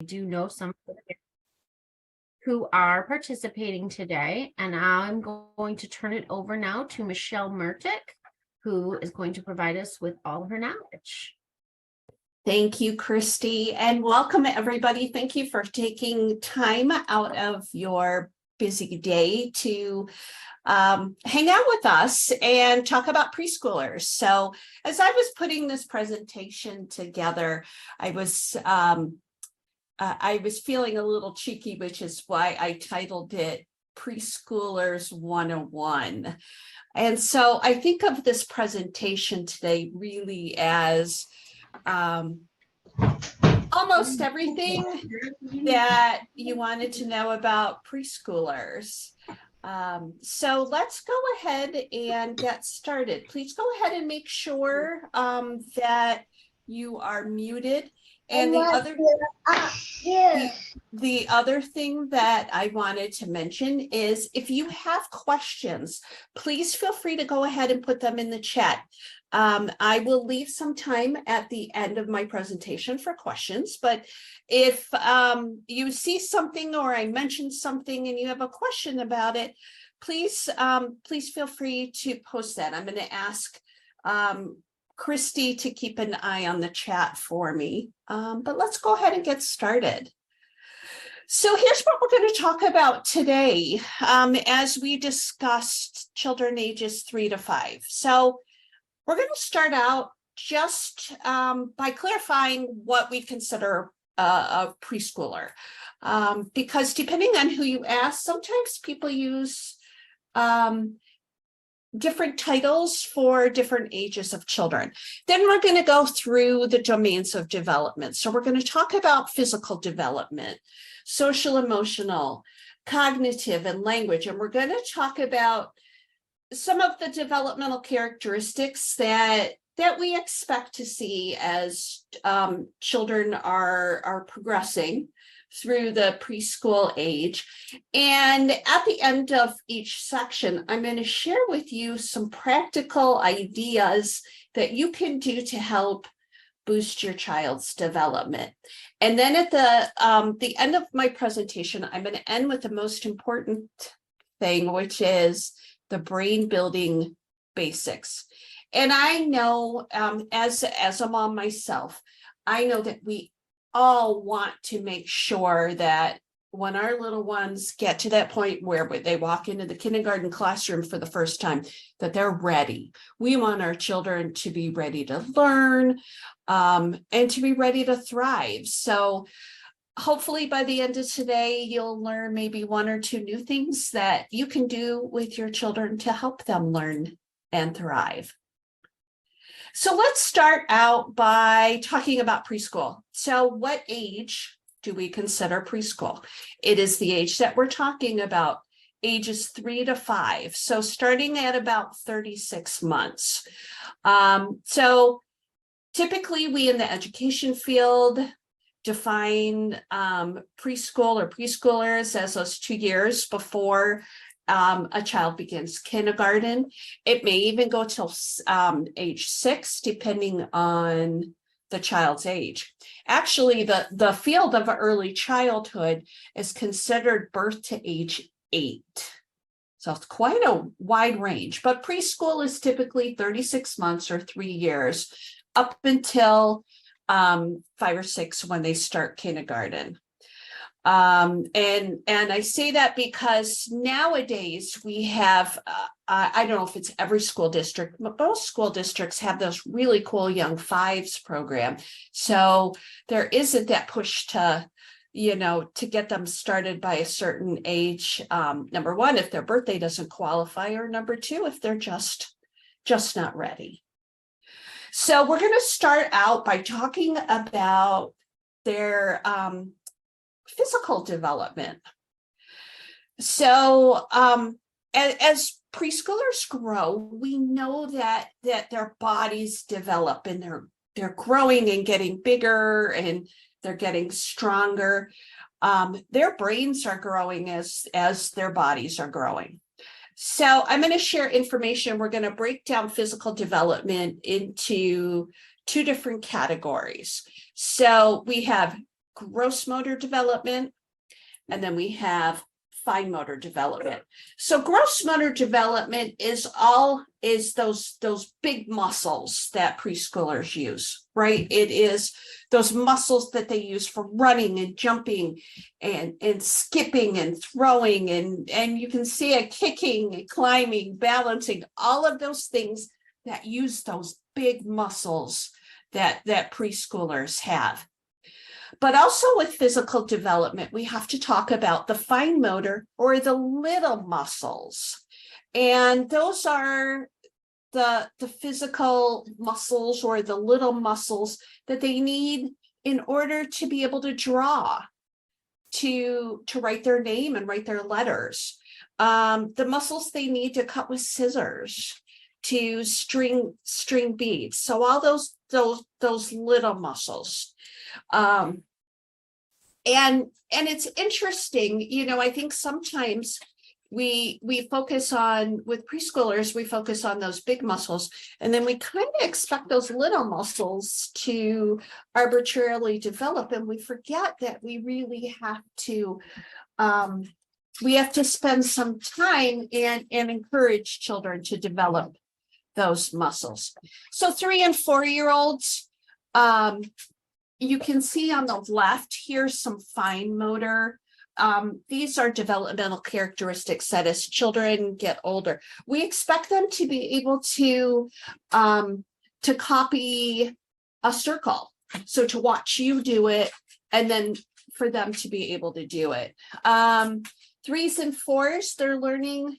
do know some who are participating today, and I'm going to turn it over now to Michelle Mertic, who is going to provide us with all of her knowledge. Thank you, Christy, and welcome everybody. Thank you for taking time out of your busy day to hang out with us and talk about preschoolers. So as I was putting this presentation together, I was feeling a little cheeky, which is why I titled it Preschoolers 101. And so I think of this presentation today really as almost everything that you wanted to know about preschoolers. So let's go ahead and get started. Please go ahead and make sure that you are muted. And the other thing that I wanted to mention is if you have questions, please feel free to go ahead and put them in the chat. I will leave some time at the end of my presentation for questions, but if you see something or I mentioned something and you have a question about it, please feel free to post that. I'm going to ask Christy to keep an eye on the chat for me, but let's go ahead and get started. So here's what we're going to talk about today as we discussed children ages 3 to 5. So we're going to start out just by clarifying what we consider a preschooler, because depending on who you ask, sometimes people use different titles for different ages of children. Then we're going to go through the domains of development. So we're going to talk about physical development, social, emotional, cognitive, and language. And we're going to talk about some of the developmental characteristics that we expect to see as children are progressing through the preschool age. And at the end of each section, I'm going to share with you some practical ideas that you can do to help boost your child's development. And then at the end of my presentation, I'm going to end with the most important thing, which is the brain building basics. And I know as a mom myself, I know that we all want to make sure that when our little ones get to that point where they walk into the kindergarten classroom for the first time, that they're ready. We want our children to be ready to learn and to be ready to thrive. So hopefully by the end of today, you'll learn maybe 1 or 2 new things that you can do with your children to help them learn and thrive. So let's start out by talking about preschool. So what age do we consider preschool? It is the age that we're talking about, ages 3 to 5. So starting at about 36 months. So typically we in the education field define preschool or preschoolers as those 2 years before a child begins kindergarten. It may even go till age 6, depending on the child's age. Actually, the field of early childhood is considered birth to age 8. So it's quite a wide range, but preschool is typically 36 months or 3 years up until 5 or 6 when they start kindergarten. And I say that because nowadays we have, I don't know if it's every school district, but most school districts have those really cool Young Fives program. So there isn't that push to, to get them started by a certain age. Number 1, if their birthday doesn't qualify, or number 2, if they're just not ready. So we're going to start out by talking about their physical development. So as preschoolers grow, we know that their bodies develop and they're growing and getting bigger and they're getting stronger. Their brains are growing as their bodies are growing. So I'm going to share information. We're going to break down physical development into 2 different categories. So we have gross motor development, and then we have fine motor development. So gross motor development is those big muscles that preschoolers use, right? It is those muscles that they use for running and jumping and skipping and throwing, and you can see it kicking, climbing, balancing, all of those things that use those big muscles that preschoolers have. But also with physical development, we have to talk about the fine motor or the little muscles. And those are the physical muscles or the little muscles that they need in order to be able to draw, to write their name and write their letters. The muscles they need to cut with scissors, to string beads. So all those little muscles. And it's interesting, you know, I think sometimes we focus on, with preschoolers, we focus on those big muscles, and then we kind of expect those little muscles to arbitrarily develop, and we forget that we really have to spend some time and encourage children to develop those muscles. So 3 and 4-year-olds, you can see on the left here some fine motor. These are developmental characteristics that as children get older, we expect them to be able to copy a circle. So to watch you do it, and then for them to be able to do it. 3s and 4s, they're learning,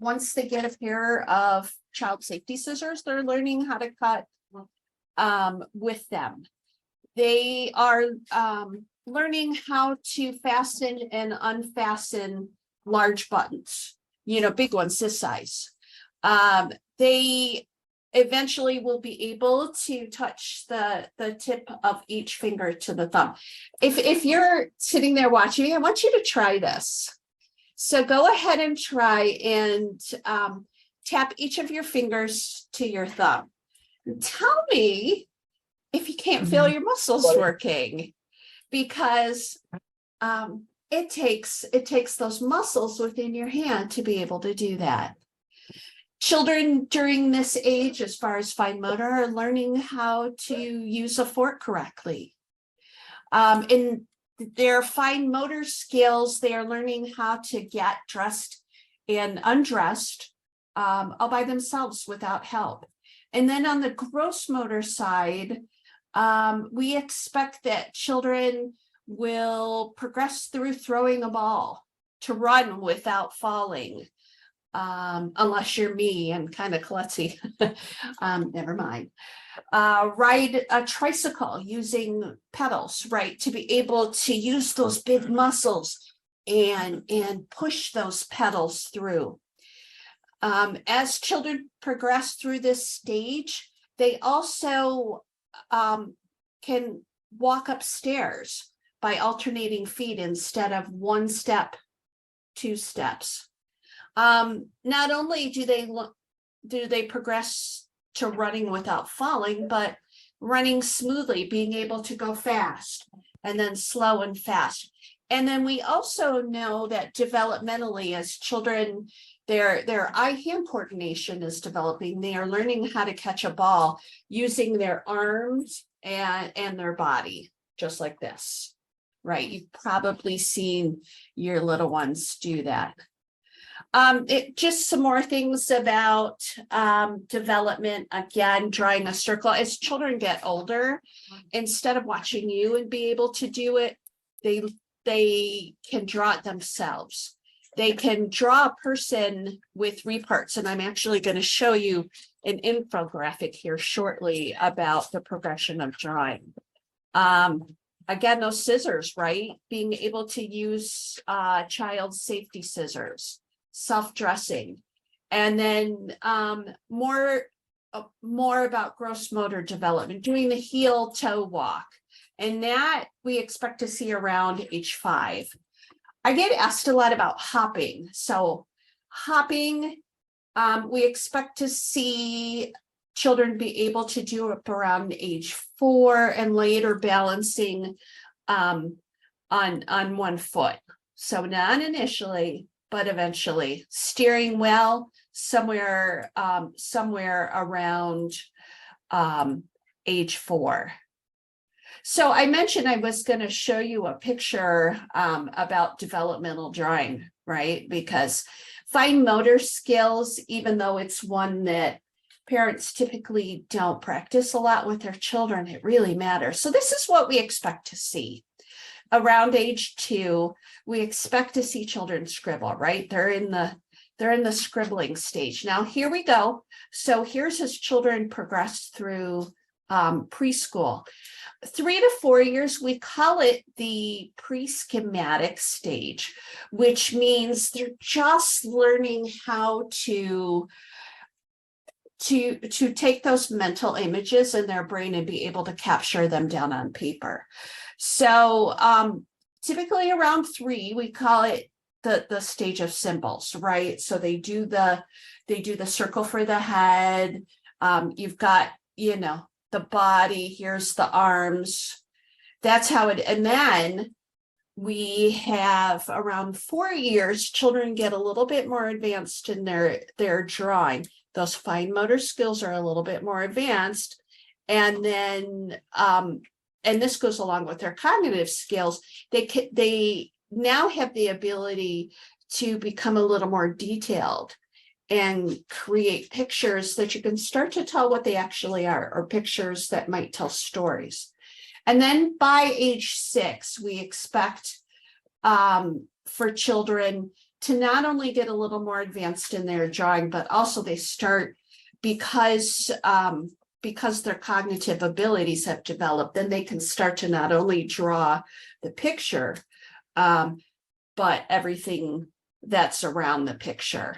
once they get a pair of child safety scissors, they're learning how to cut with them. They are learning how to fasten and unfasten large buttons, you know, big ones this size. They eventually will be able to touch the tip of each finger to the thumb. If you're sitting there watching, I want you to try this. So go ahead and try and tap each of your fingers to your thumb. Tell me if you can't feel your muscles working, because it takes those muscles within your hand to be able to do that. Children during this age, as far as fine motor, are learning how to use a fork correctly. In their fine motor skills, they are learning how to get dressed and undressed all by themselves without help. And then on the gross motor side, we expect that children will progress through throwing a ball, to run without falling, unless you're me and kind of klutzy. Never mind. Ride a tricycle using pedals, right? To be able to use those big muscles and push those pedals through. As children progress through this stage, they also can walk upstairs by alternating feet instead of 1 step, 2 steps. Not only do they progress to running without falling, but running smoothly, being able to go fast and then slow and fast. And then we also know that developmentally, as children, their eye-hand coordination is developing. They are learning how to catch a ball using their arms and their body, just like this, right? You've probably seen your little ones do that. Just some more things about development. Again, drawing a circle. As children get older, instead of watching you and be able to do it, they can draw it themselves. They can draw a person with reparts, and I'm actually going to show you an infographic here shortly about the progression of drawing. Again, those scissors, right? Being able to use child safety scissors, self-dressing, and then more about gross motor development, doing the heel-toe walk, and that we expect to see around age 5. I get asked a lot about hopping. So hopping, we expect to see children be able to do it around age 4, and later balancing on one foot. So not initially, but eventually. Steering well somewhere around age 4. So I mentioned I was going to show you a picture about developmental drawing, right? Because fine motor skills, even though it's one that parents typically don't practice a lot with their children, it really matters. So this is what we expect to see. Around age 2, we expect to see children scribble, right? They're in the scribbling stage. Now here we go. So here's as children progress through preschool. 3 to 4 years, we call it the pre-schematic stage, which means they're just learning how to take those mental images in their brain and be able to capture them down on paper. So typically around 3, we call it the stage of symbols, right? So they do the circle for the head. You've got, the body, here's the arms. That's how it, and then we have around 4 years, children get a little bit more advanced in their drawing. Those fine motor skills are a little bit more advanced. And then, and this goes along with their cognitive skills, they now have the ability to become a little more detailed and create pictures that you can start to tell what they actually are, or pictures that might tell stories. And then by age 6, we expect for children to not only get a little more advanced in their drawing, but also they start, because their cognitive abilities have developed, then they can start to not only draw the picture, but everything that's around the picture.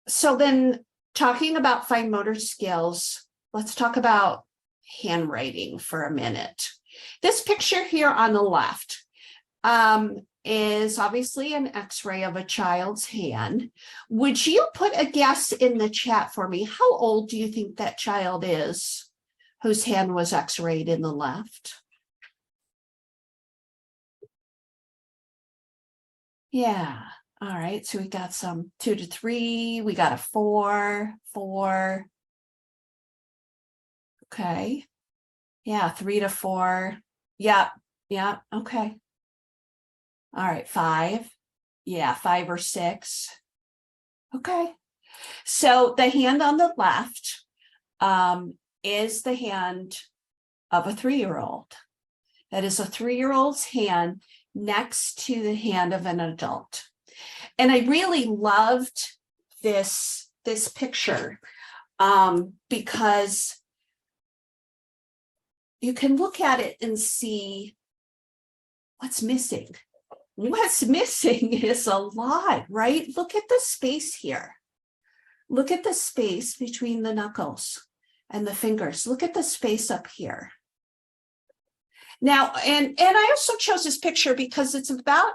So then, talking about fine motor skills, let's talk about handwriting for a minute. This picture here on the left is obviously an X-ray of a child's hand. Would you put a guess in the chat for me? How old do you think that child is whose hand was X-rayed in the left? Yeah. All right. So we got some 2 to 3. We got a 4. Okay. Yeah. 3 to 4. Yeah. Okay. All right. 5. Yeah. 5 or 6. Okay. So the hand on the left is the hand of a 3-year-old. That is a 3-year-old's hand next to the hand of an adult. And I really loved this picture because you can look at it and see what's missing. What's missing is a lot, right? Look at the space here. Look at the space between the knuckles and the fingers. Look at the space up here. Now, and I also chose this picture because it's about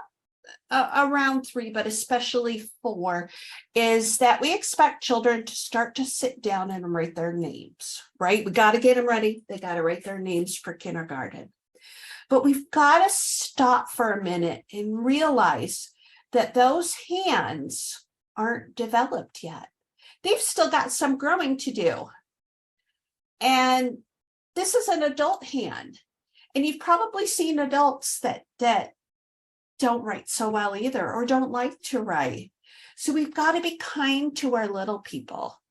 around 3, but especially 4, is that we expect children to start to sit down and write their names, right? We got to get them ready. They got to write their names for kindergarten. But we've got to stop for a minute and realize that those hands aren't developed yet. They've still got some growing to do. And this is an adult hand. And you've probably seen adults that don't write so well either, or don't like to write. So we've got to be kind to our little people.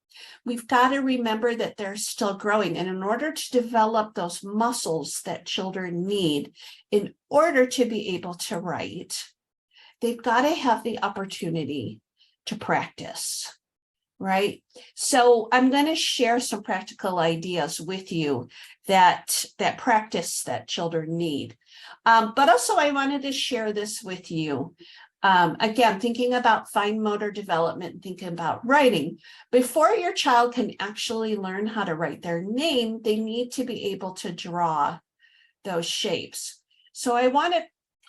We've got to remember that they're still growing. And in order to develop those muscles that children need in order to be able to write, they've got to have the opportunity to practice. Right? So I'm going to share some practical ideas with you that practice that children need. But also I wanted to share this with you. Again, thinking about fine motor development, thinking about writing. Before your child can actually learn how to write their name, they need to be able to draw those shapes. So I want to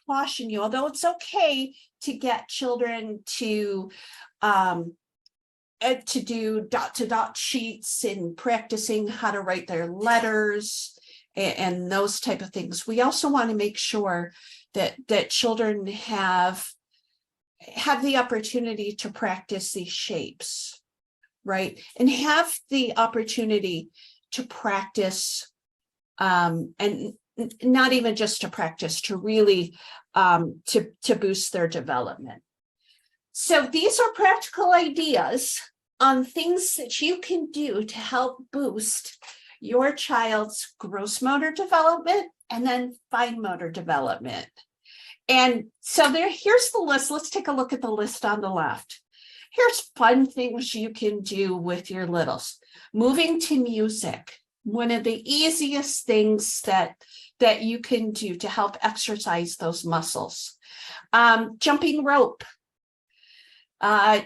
caution you, although it's okay to get children to do dot-to-dot sheets and practicing how to write their letters and those type of things. We also want to make sure that children have the opportunity to practice these shapes, right? And have the opportunity to practice, and not even just to practice, to really to boost their development. So these are practical ideas on things that you can do to help boost your child's gross motor development and then fine motor development. And so here's the list. Let's take a look at the list on the left. Here's fun things you can do with your littles. Moving to music, one of the easiest things that you can do to help exercise those muscles. Jumping rope,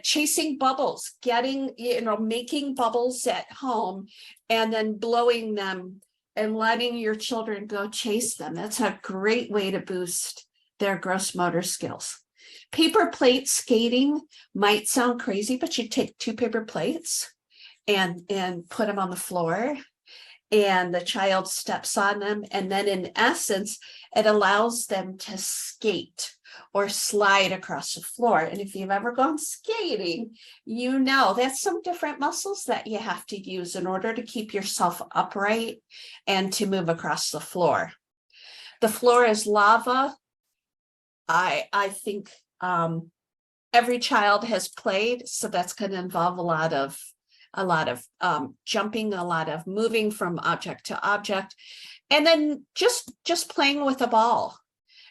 chasing bubbles, making bubbles at home and then blowing them and letting your children go chase them. That's a great way to boost their gross motor skills. Paper plate skating might sound crazy, but you take 2 paper plates and put them on the floor, and the child steps on them. And then in essence, it allows them to skate or slide across the floor. And if you've ever gone skating, you know that's some different muscles that you have to use in order to keep yourself upright and to move across the floor. The floor is lava. I think every child has played, so that's going to involve a lot of jumping, a lot of moving from object to object, and then just playing with a ball,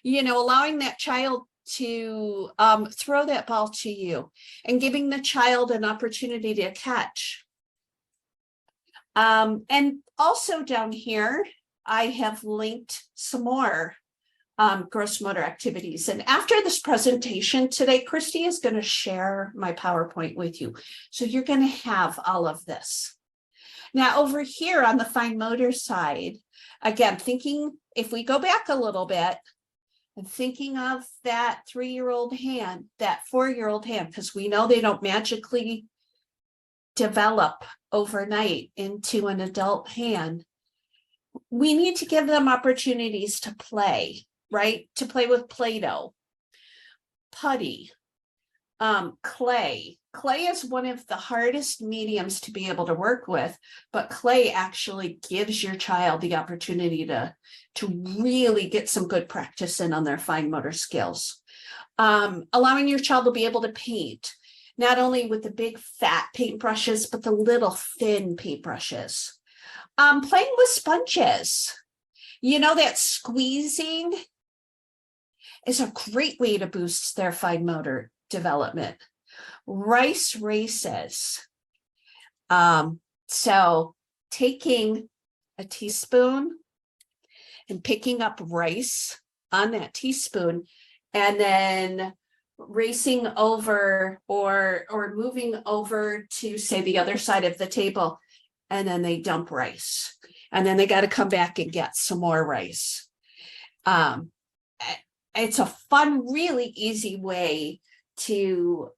allowing that child to throw that ball to you and giving the child an opportunity to catch. And also down here, I have linked some more gross motor activities. And after this presentation today, Christy is going to share my PowerPoint with you. So you're going to have all of this. Now over here on the fine motor side, again, if we go back a little bit and thinking of that 3-year-old hand, that 4-year-old hand, because we know they don't magically develop overnight into an adult hand, we need to give them opportunities to play. Right? To play with Play-Doh, putty, clay. Clay is one of the hardest mediums to be able to work with, but clay actually gives your child the opportunity to really get some good practice in on their fine motor skills. Allowing your child to be able to paint, not only with the big fat paintbrushes, but the little thin paintbrushes. Playing with sponges. That squeezing is a great way to boost their fine motor development. Rice races. So taking a teaspoon and picking up rice on that teaspoon and then racing over or moving over to, say, the other side of the table, and then they dump rice. And then they got to come back and get some more rice. It's a fun, really easy way to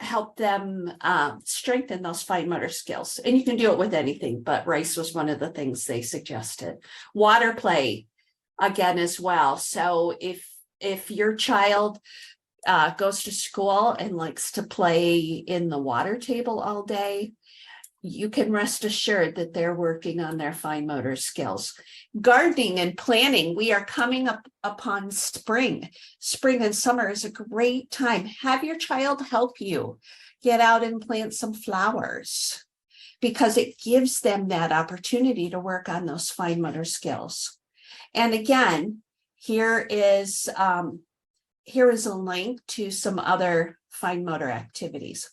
help them strengthen those fine motor skills. And you can do it with anything, but rice was one of the things they suggested. Water play, again, as well. So if your child goes to school and likes to play in the water table all day, you can rest assured that they're working on their fine motor skills. Gardening and planting, we are coming up upon spring. Spring and summer is a great time. Have your child help you get out and plant some flowers because it gives them that opportunity to work on those fine motor skills. And again, here is a link to some other fine motor activities.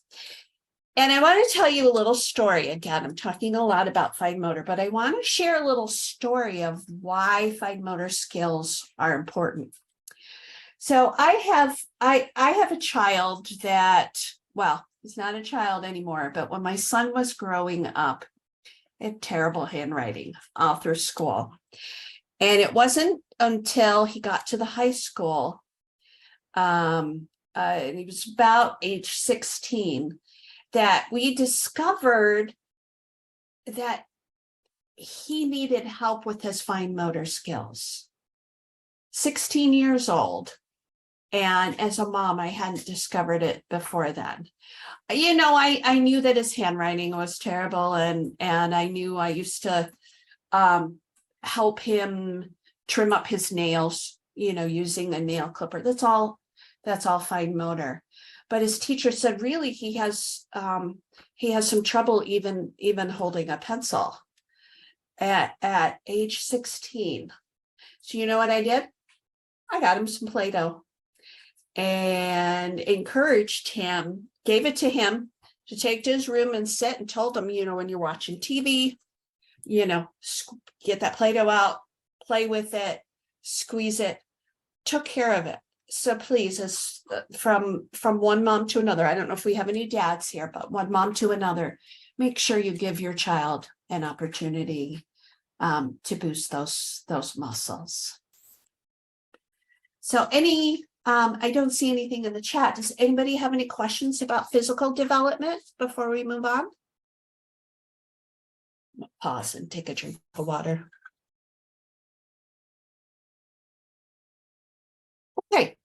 And I want to tell you a little story. Again, I'm talking a lot about fine motor, but I want to share a little story of why fine motor skills are important. So I have a child that, well, he's not a child anymore, but when my son was growing up, he had terrible handwriting all through school. And it wasn't until he got to the high school, and he was about age 16, that we discovered that he needed help with his fine motor skills. 16 years old. And as a mom, I hadn't discovered it before then. You know, I knew that his handwriting was terrible, and I knew I used to help him trim up his nails, you know, using a nail clipper. That's all fine motor. But his teacher said, really, he has some trouble even holding a pencil at age 16. So you know what I did? I got him some Play-Doh and encouraged him, gave it to him to take to his room and sit, and told him, you know, when you're watching TV, you know, get that Play-Doh out, play with it, squeeze it, took care of it. So please, as from one mom to another, I don't know if we have any dads here, but one mom to another, make sure you give your child an opportunity to boost those muscles. So I don't see anything in the chat. Does anybody have any questions about physical development before we move on? Pause and take a drink of water. Okay,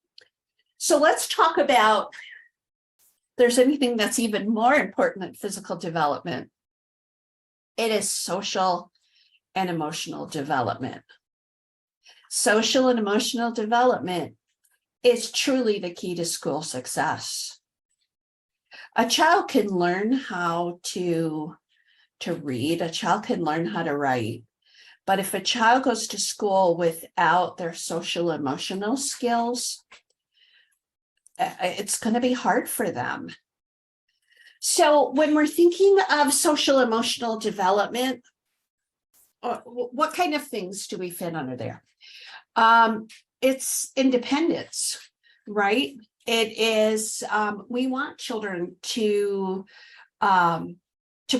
so let's talk about, if there's anything that's even more important than physical development. It is social and emotional development. Social and emotional development is truly the key to school success. A child can learn how to read, a child can learn how to write, but if a child goes to school without their social emotional skills, it's going to be hard for them. So when we're thinking of social emotional development, what kind of things do we fit under there? It's independence, right? It is, we want children to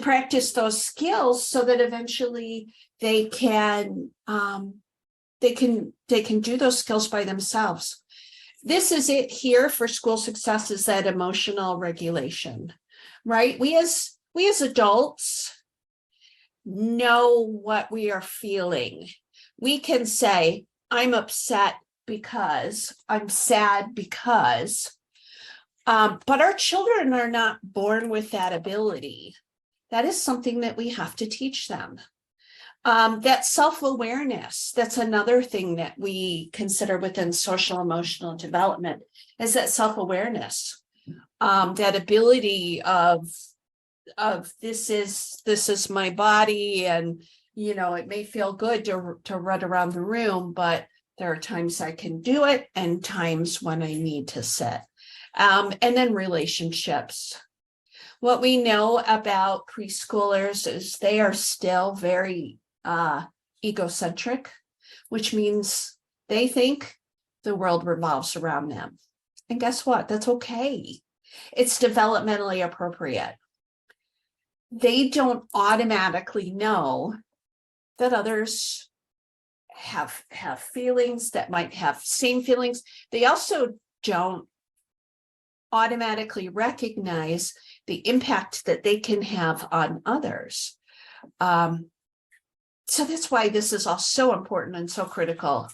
practice those skills so that eventually they can do those skills by themselves. This is it here for school success, is that emotional regulation, right? We as adults know what we are feeling. We can say, I'm upset because, I'm sad because, but our children are not born with that ability. That is something that we have to teach them. That self-awareness, that's another thing that we consider within social emotional development, is that self-awareness, that ability of this is my body, and you know, it may feel good to run around the room, but there are times I can do it and times when I need to sit. And then relationships. What we know about preschoolers is they are still very egocentric, which means they think the world revolves around them. And guess what? That's okay. It's developmentally appropriate. They don't automatically know that others have feelings, that might have same feelings. They also don't automatically recognize the impact that they can have on others. So that's why this is all so important and so critical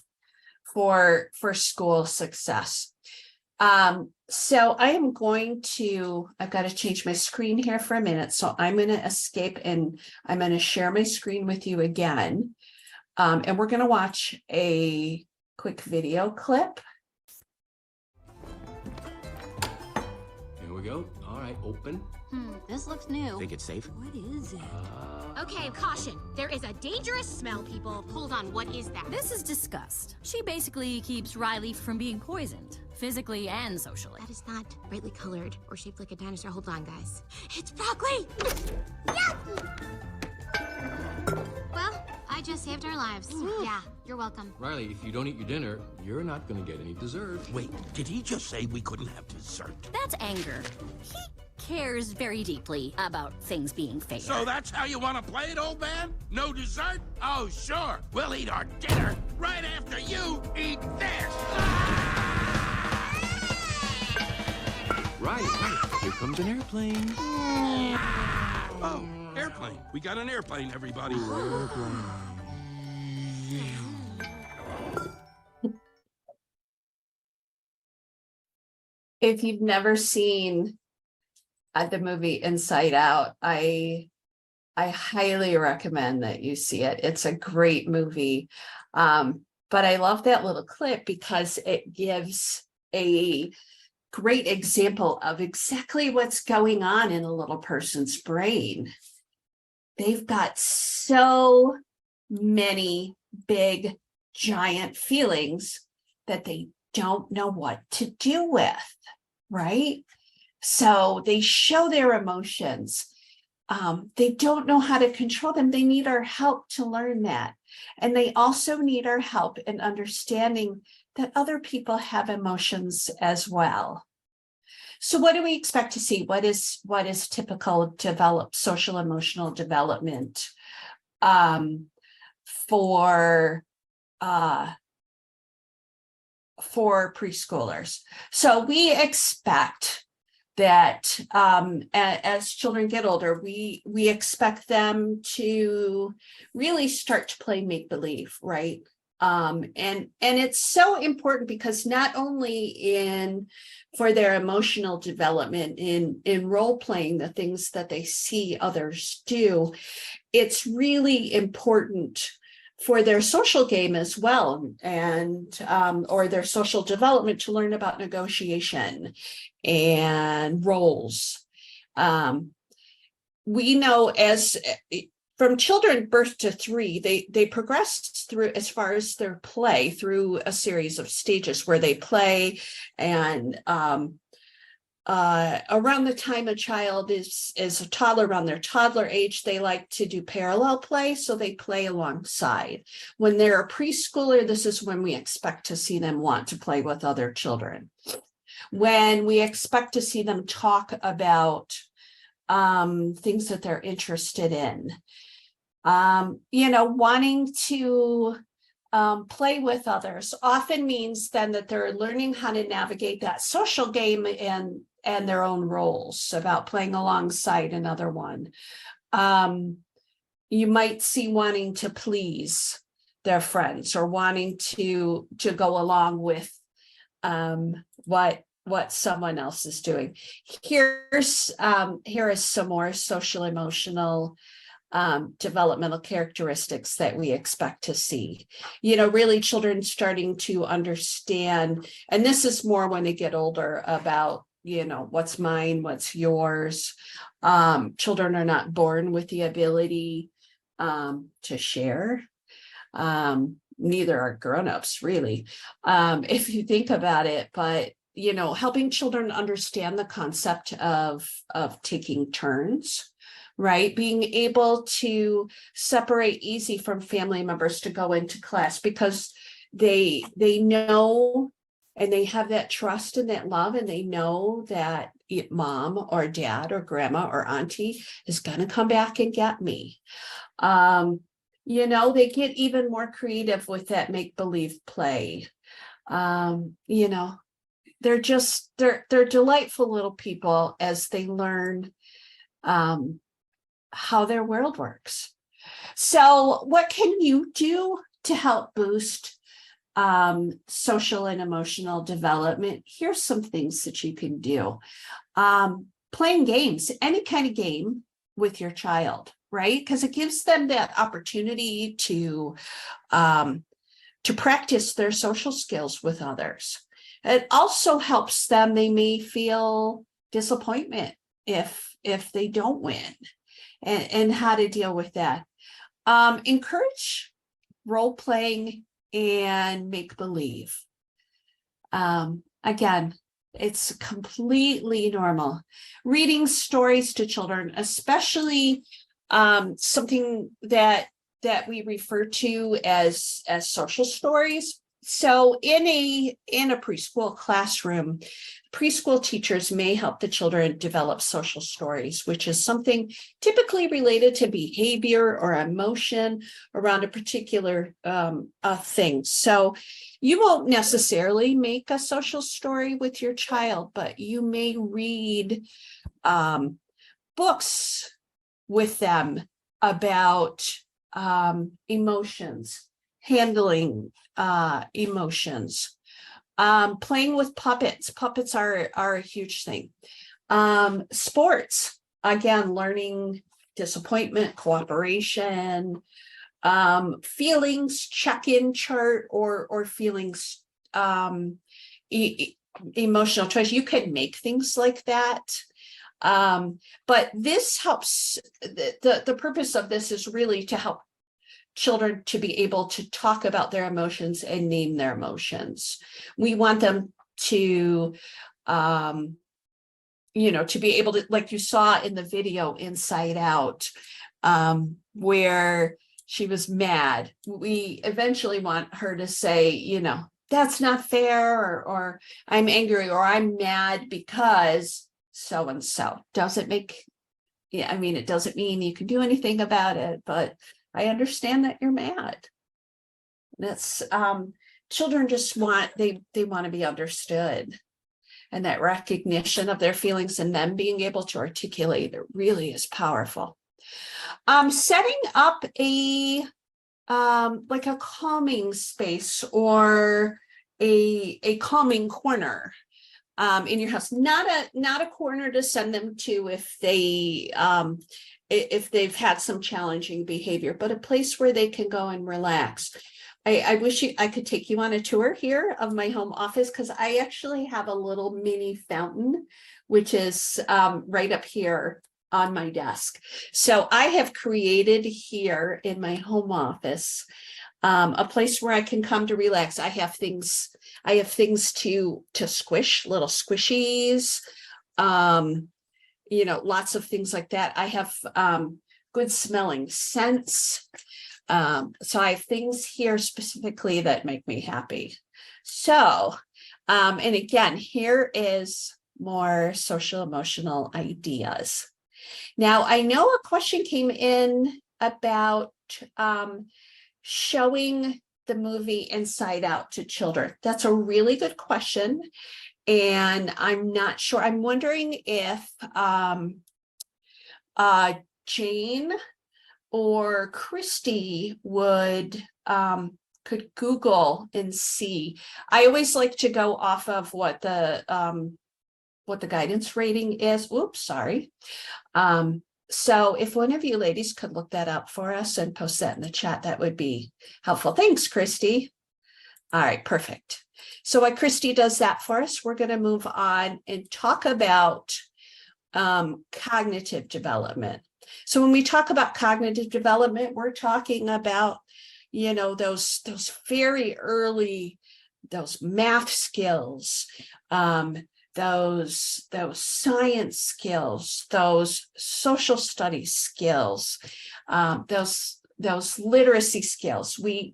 for school success. So I am I've got to change my screen here for a minute. So I'm going to escape and I'm going to share my screen with you again. And we're going to watch a quick video clip. Here we go. All right, open. This looks new. Think it's safe? What is it? Okay, caution. There is a dangerous smell, people. Hold on, what is that? This is disgust. She basically keeps Riley from being poisoned, physically and socially. That is not brightly colored or shaped like a dinosaur. Hold on, guys. It's broccoli! Well, I just saved our lives. Yeah, you're welcome. Riley, if you don't eat your dinner, you're not going to get any dessert. Wait, did he just say we couldn't have dessert? That's anger. He cares very deeply about things being fair. So that's how you want to play it, old man? No dessert? Oh, sure. We'll eat our dinner right after you eat this. Right. Here comes an airplane. Oh, airplane. We got an airplane, everybody. If you've never seen the movie Inside Out, I highly recommend that you see it. It's a great movie. But I love that little clip because it gives a great example of exactly what's going on in a little person's brain. They've got so many big, giant feelings that they don't know what to do with, right? So they show their emotions. They don't know how to control them. They need our help to learn that. And they also need our help in understanding that other people have emotions as well. So what do we expect to see? What is typical social emotional development for preschoolers? So we expect that as children get older, we expect them to really start to play make-believe, right? And it's so important because not only for their emotional development in role playing, the things that they see others do, it's really important for their social game as well, and or their social development, to learn about negotiation and roles. We know from children birth to 3, they progress through, as far as their play, through a series of stages where they play, and around the time a child is a toddler, around their toddler age, they like to do parallel play, so they play alongside. When they're a preschooler, this is when we expect to see them want to play with other children. When we expect to see them talk about things that they're interested in, wanting to play with others often means then that they're learning how to navigate that social game and their own roles, about playing alongside another one. You might see wanting to please their friends, or wanting to go along with what someone else is doing. Here is some more social emotional developmental characteristics that we expect to see. Really children starting to understand, and this is more when they get older, about what's mine, what's yours. Children are not born with the ability to share. Neither are grown-ups, really, if you think about it. But helping children understand the concept of taking turns, right? Being able to separate easy from family members to go into class, because they know, and they have that trust and that love, and they know that mom or dad or grandma or auntie is going to come back and get me. They get even more creative with that make-believe play. They're delightful little people as they learn how their world works. So what can you do to help boost social and emotional development? Here's some things that you can do. Playing games, any kind of game with your child, right? Because it gives them that opportunity to practice their social skills with others. It also helps them. They may feel disappointment if they don't win, and how to deal with that. Encourage role playing and make believe. Again, it's completely normal. Reading stories to children, especially something that we refer to as social stories. So in a preschool classroom, preschool teachers may help the children develop social stories, which is something typically related to behavior or emotion around a particular thing. So you won't necessarily make a social story with your child, but you may read books with them about emotions, handling emotions, playing with puppets. Puppets are a huge thing. Sports, again, learning disappointment, cooperation, feelings, check-in chart, or feelings, emotional choice. You can make things like that. But this helps, the purpose of this is really to help children to be able to talk about their emotions and name their emotions. We want them to, to be able to, like you saw in the video Inside Out, where she was mad. We eventually want her to say, that's not fair, or I'm angry, or I'm mad because so-and-so. Doesn't make, it doesn't mean you can do anything about it, but I understand that you're mad. That's, children just they want to be understood. And that recognition of their feelings and them being able to articulate it really is powerful. Setting up a like a calming space or a calming corner in your house, not a corner to send them to if they've had some challenging behavior, but a place where they can go and relax. I wish I could take you on a tour here of my home office, because I actually have a little mini fountain, which is right up here on my desk. So I have created here in my home office a place where I can come to relax. I have things to squish, little squishies, lots of things like that. I have good smelling scents. So I have things here specifically that make me happy. So, and again, here is more social emotional ideas. Now, I know a question came in about showing the movie Inside Out to children. That's a really good question. And I'm not sure. I'm wondering if Jane or Christy could Google and see. I always like to go off of what the guidance rating is. Oops, sorry. So if one of you ladies could look that up for us and post that in the chat, that would be helpful. Thanks, Christy. All right, perfect. So while Christy does that for us, we're going to move on and talk about cognitive development. So when we talk about cognitive development, we're talking about, those very early, those math skills, those science skills, those social studies skills, those literacy skills. We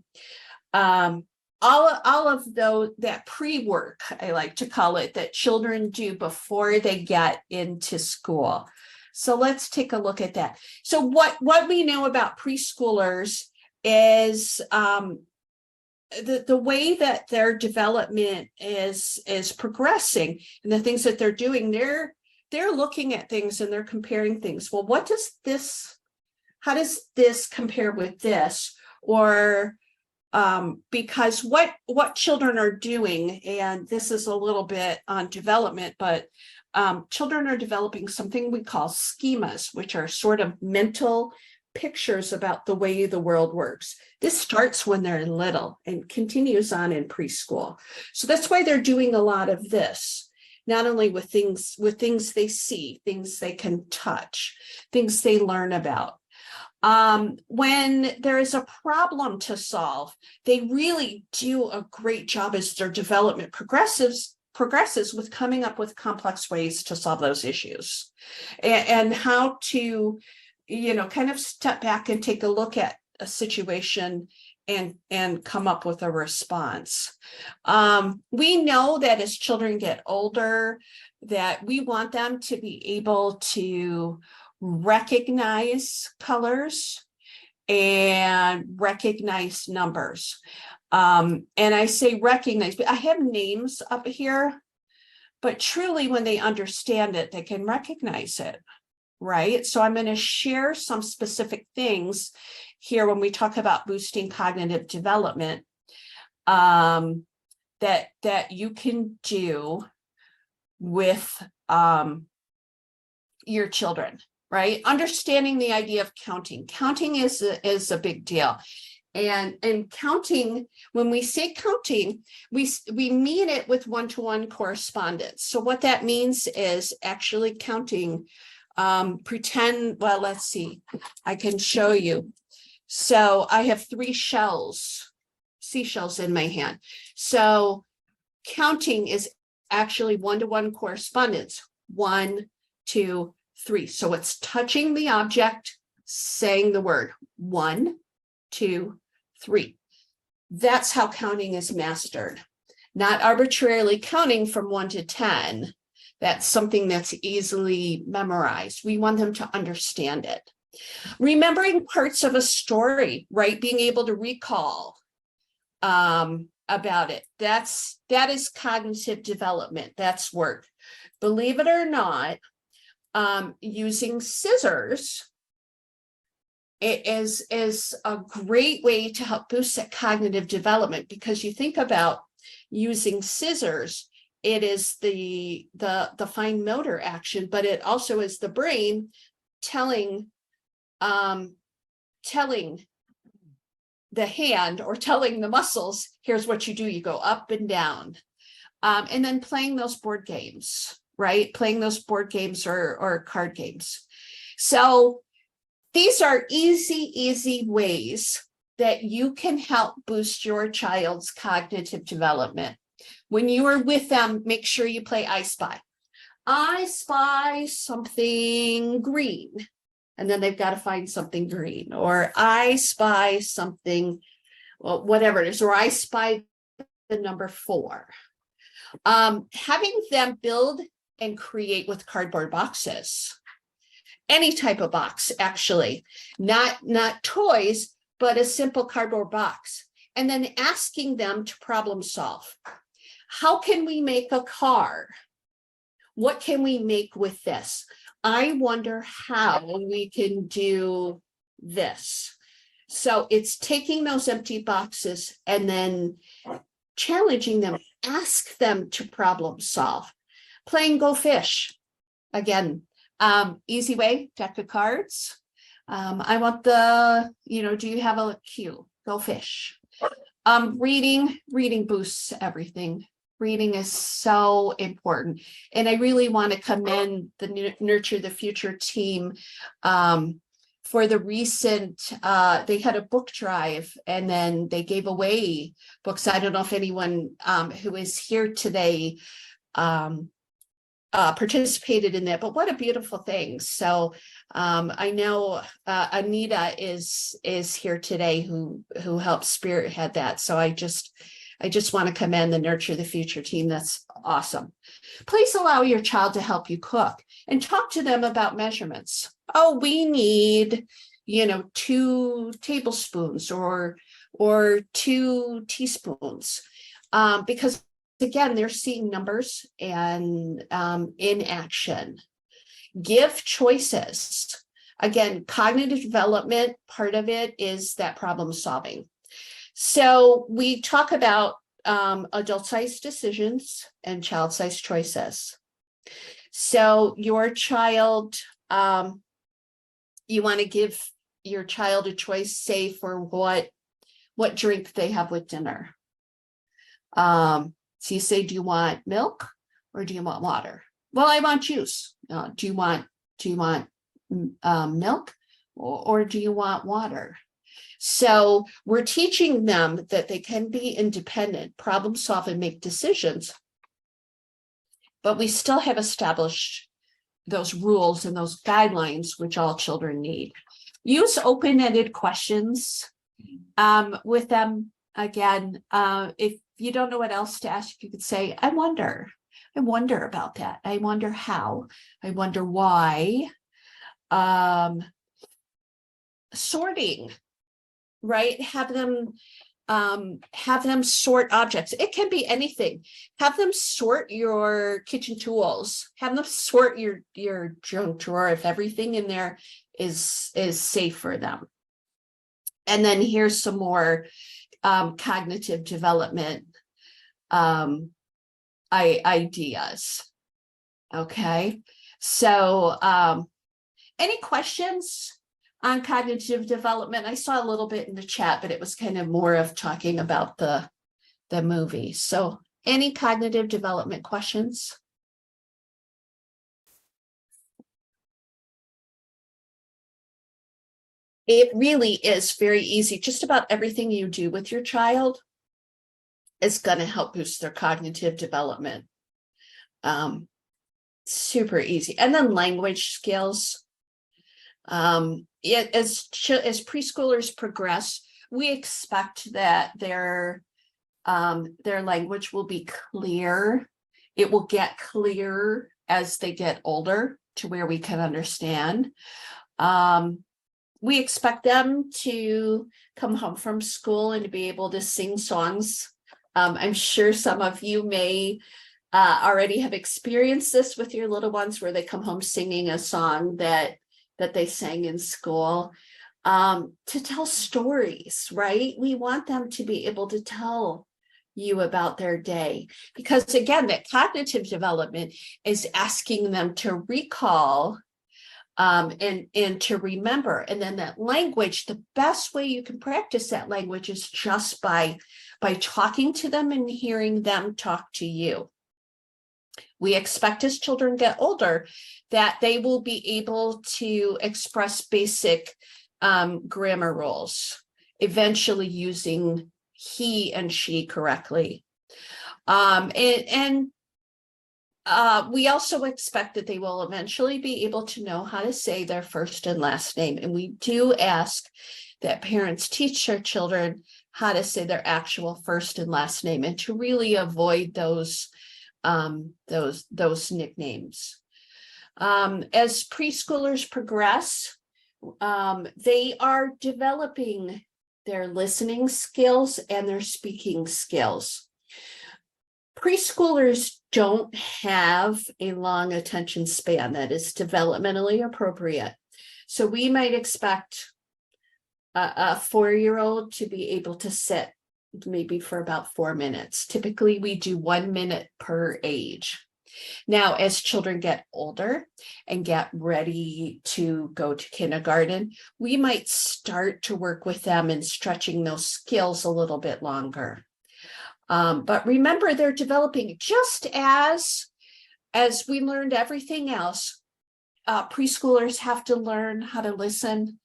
all of those, that pre-work, I like to call it, that children do before they get into school. So let's take a look at that. So what we know about preschoolers is the way that their development is progressing, and the things that they're doing, they're looking at things and they're comparing things. Well, how does this compare with this? Or because what children are doing, and this is a little bit on development, but children are developing something we call schemas, which are sort of mental pictures about the way the world works. This starts when they're little and continues on in preschool. So that's why they're doing a lot of this, not only with things they see, things they can touch, things they learn about. When there is a problem to solve, they really do a great job as their development progresses with coming up with complex ways to solve those issues, and how to, kind of step back and take a look at a situation and come up with a response. We know that as children get older, that we want them to be able to recognize colors and recognize numbers. And I say recognize, but I have names up here, but truly when they understand it, they can recognize it. right? So I'm going to share some specific things here when we talk about boosting cognitive development that you can do with your children, right? Understanding the idea of counting. Counting is a big deal. And counting, when we say counting, we mean it with one-to-one correspondence. So what that means is actually counting, pretend, well, let's see, I can show you. So I have 3 seashells in my hand. So counting is actually one-to-one correspondence, 1, 2, 3. So it's touching the object, saying the word 1, 2, 3. That's how counting is mastered, not arbitrarily counting from 1 to 10. That's something that's easily memorized. We want them to understand it. Remembering parts of a story, right? Being able to recall about it. That is cognitive development. That's work. Believe it or not, using scissors it is a great way to help boost that cognitive development, because you think about using scissors, it is the fine motor action, but it also is the brain telling the hand or telling the muscles, here's what you do. You go up and down. And then playing those board games, right? Playing those board games or card games. So these are easy ways that you can help boost your child's cognitive development. When you are with them, make sure you play I Spy. I spy something green. And then they've got to find something green. Or I spy something, well, whatever it is. Or I spy the number 4. Having them build and create with cardboard boxes. Any type of box, actually, not toys, but a simple cardboard box. And then asking them to problem solve. How can we make a car? What can we make with this? I wonder how we can do this. So it's taking those empty boxes and then challenging them, ask them to problem solve. Playing Go Fish. Again, easy way, deck of cards. I want do you have a cue? Go fish. Reading boosts everything. Reading is so important. And I really want to commend the Nurture the Future team for the recent, they had a book drive and then they gave away books. I don't know if anyone who is here today participated in that, but what a beautiful thing. So I know Anita is here today who helped spearhead that. So I just want to commend the Nurture the Future team. That's awesome. Please allow your child to help you cook and talk to them about measurements. Oh, we need, 2 tablespoons or 2 teaspoons, because again, they're seeing numbers and in action. Give choices. Again, cognitive development, part of it is that problem solving. So we talk about adult-sized decisions and child-sized choices. So your child, you want to give your child a choice, say, for what drink they have with dinner. So you say, do you want milk or do you want water? Well, I want juice. Do you want milk or do you want water? So we're teaching them that they can be independent, problem solve, and make decisions. But we still have established those rules and those guidelines, which all children need. Use open-ended questions with them. Again, if you don't know what else to ask, you could say, I wonder about that. I wonder how. I wonder why. Sorting, right? Have them have them sort objects. It can be anything. Have them sort your kitchen tools. Have them sort your junk drawer if everything in there is safe for them. And then here's some more cognitive development ideas. Okay, so any questions on cognitive development? I saw a little bit in the chat, but it was kind of more of talking about the movie. So any cognitive development questions? It really is very easy. Just about everything you do with your child is going to help boost their cognitive development. Super easy. And then language skills. As preschoolers progress, we expect that their language will be clear. It will get clearer as they get older to where we can understand. We expect them to come home from school and to be able to sing songs. I'm sure some of you may already have experienced this with your little ones, where they come home singing a song that they sang in school. To tell stories, right? We want them to be able to tell you about their day, because again, that cognitive development is asking them to recall and to remember. And then that language, the best way you can practice that language is just by talking to them and hearing them talk to you. We expect as children get older that they will be able to express basic grammar rules, eventually using he and she correctly. We also expect that they will eventually be able to know how to say their first and last name. And we do ask that parents teach their children how to say their actual first and last name, and to really avoid those nicknames. As preschoolers progress, they are developing their listening skills and their speaking skills. Preschoolers don't have a long attention span that is developmentally appropriate. So we might expect a 4-year-old to be able to sit maybe for about 4 minutes. Typically, we do 1 minute per age. Now, as children get older and get ready to go to kindergarten, we might start to work with them in stretching those skills a little bit longer. But remember, they're developing just as we learned everything else. Preschoolers have to learn how to listen.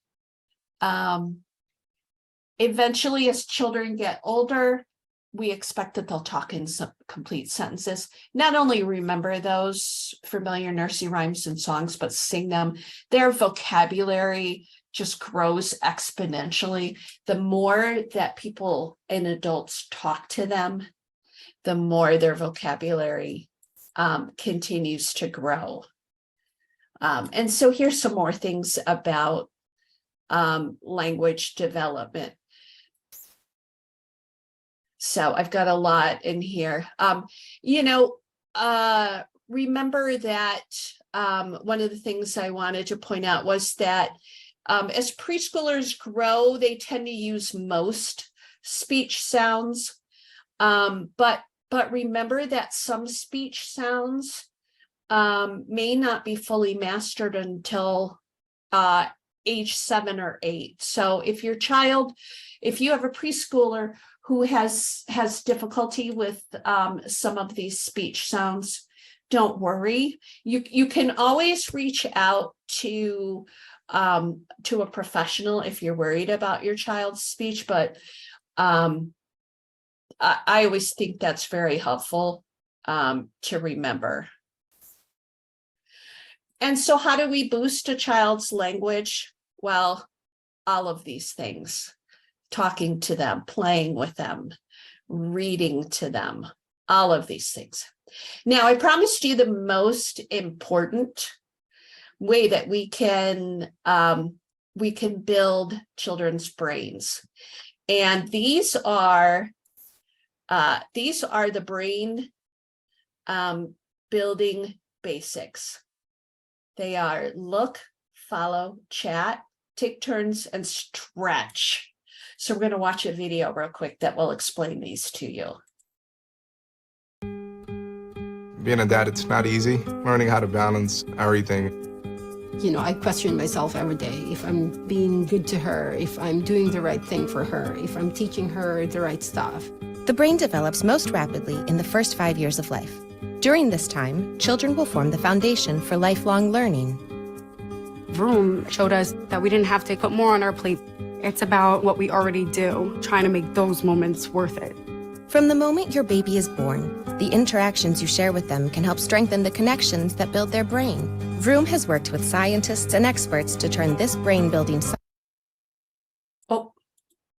Eventually, as children get older, we expect that they'll talk in some complete sentences. Not only remember those familiar nursery rhymes and songs, but sing them. Their vocabulary just grows exponentially. The more that people and adults talk to them, the more their vocabulary continues to grow. And so here's some more things about language development. So I've got a lot in here. Remember that one of the things I wanted to point out was that as preschoolers grow, they tend to use most speech sounds. But remember that some speech sounds may not be fully mastered until age 7 or 8. So if you have a preschooler who has difficulty with some of these speech sounds, don't worry. You can always reach out to a professional if you're worried about your child's speech, but I always think that's very helpful to remember. And so how do we boost a child's language? Well, all of these things. Talking to them, playing with them, reading to them, all of these things. Now, I promised you the most important way that we can build children's brains. And these are the brain building basics. They are look, follow, chat, take turns, and stretch. So we're going to watch a video real quick that will explain these to you. Being a dad, it's not easy. Learning how to balance everything. You know, I question myself every day if I'm being good to her, if I'm doing the right thing for her, if I'm teaching her the right stuff. The brain develops most rapidly in the first 5 years of life. During this time, children will form the foundation for lifelong learning. Vroom showed us that we didn't have to put more on our plate. It's about what we already do, trying to make those moments worth it. From the moment your baby is born, the interactions you share with them can help strengthen the connections that build their brain. Vroom has worked with scientists and experts to turn this brain-building Oh,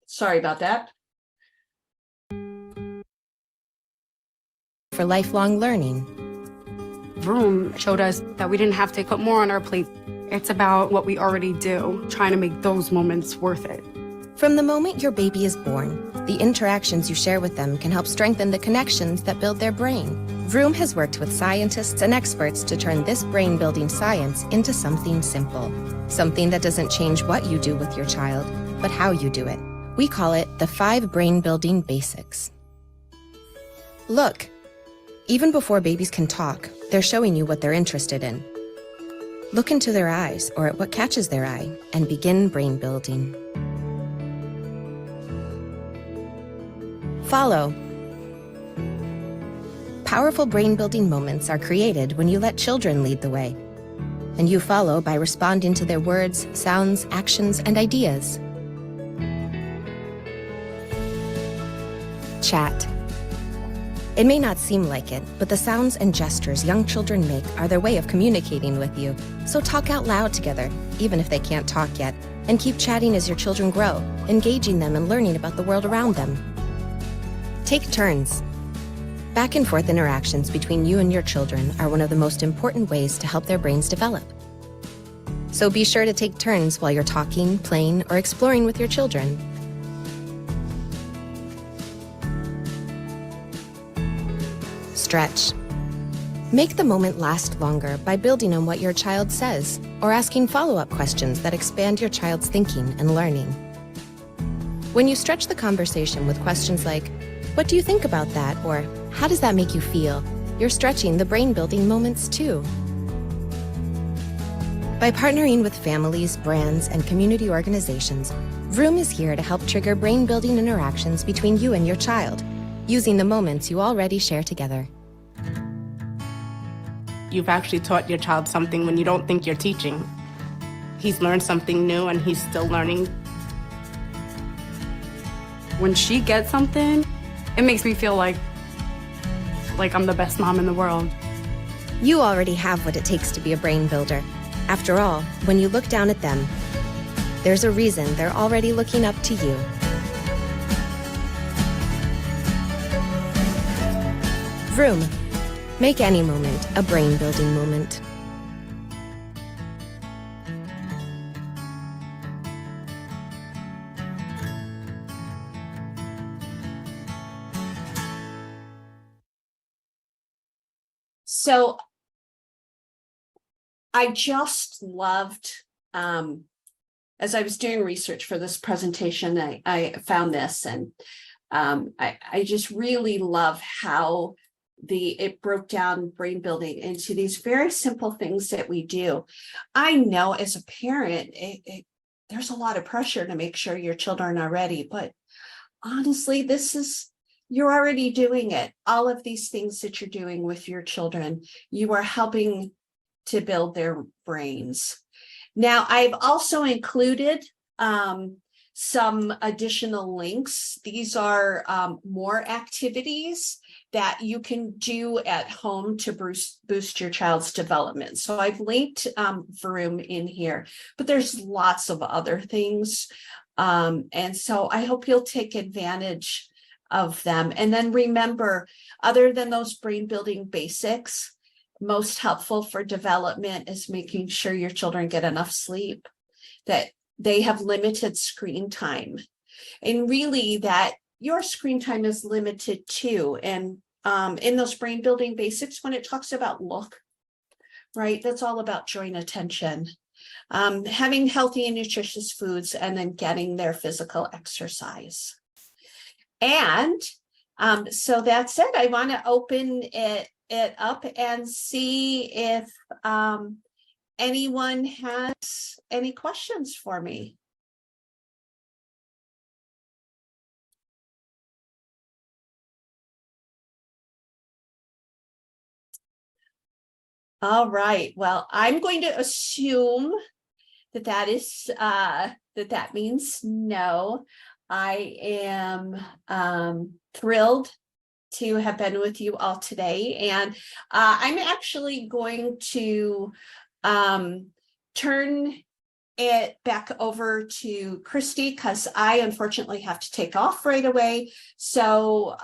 sorry about that. for lifelong learning. Vroom showed us that we didn't have to put more on our plate. It's about what we already do, trying to make those moments worth it. From the moment your baby is born, the interactions you share with them can help strengthen the connections that build their brain. Vroom has worked with scientists and experts to turn this brain-building science into something simple. Something that doesn't change what you do with your child, but how you do it. We call it the 5 brain-building basics. Look, even before babies can talk, they're showing you what they're interested in. Look into their eyes or at what catches their eye and begin brain building. Follow. Powerful brain-building moments are created when you let children lead the way, and you follow by responding to their words, sounds, actions, and ideas. Chat. It may not seem like it, but the sounds and gestures young children make are their way of communicating with you. So talk out loud together, even if they can't talk yet, and keep chatting as your children grow, engaging them and learning about the world around them. Take turns. Back and forth interactions between you and your children are one of the most important ways to help their brains develop. So be sure to take turns while you're talking, playing, or exploring with your children. Stretch. Make the moment last longer by building on what your child says or asking follow-up questions that expand your child's thinking and learning. When you stretch the conversation with questions like, "What do you think about that?" or "How does that make you feel?" you're stretching the brain-building moments too. By partnering with families, brands, and community organizations, Vroom is here to help trigger brain-building interactions between you and your child, using the moments you already share together. You've actually taught your child something when you don't think you're teaching. He's learned something new and he's still learning. When she gets something, it makes me feel like I'm the best mom in the world. You already have what it takes to be a brain builder. After all, when you look down at them, there's a reason they're already looking up to you. Vroom. Make any moment a brain-building moment. So I just loved, as I was doing research for this presentation, I found this, and I just really love how it broke down brain building into these very simple things that we do. I know as a parent, there's a lot of pressure to make sure your children are ready, but honestly, you're already doing it. All of these things that you're doing with your children, you are helping to build their brains. Now, I've also included some additional links. These are more activities that you can do at home to boost your child's development. So I've linked Vroom in here, but there's lots of other things. And so I hope you'll take advantage of them. And then remember, other than those brain building basics, most helpful for development is making sure your children get enough sleep, that they have limited screen time. and really that your screen time is limited too. And in those brain building basics, when it talks about look, right, that's all about joy and attention. Having healthy and nutritious foods, and then getting their physical exercise. And so that said, I want to open it up and see if anyone has any questions for me. All right, well, I'm going to assume that is that means no. I am thrilled to have been with you all today, and I'm actually going to turn it back over to Christy, because I unfortunately have to take off right away. So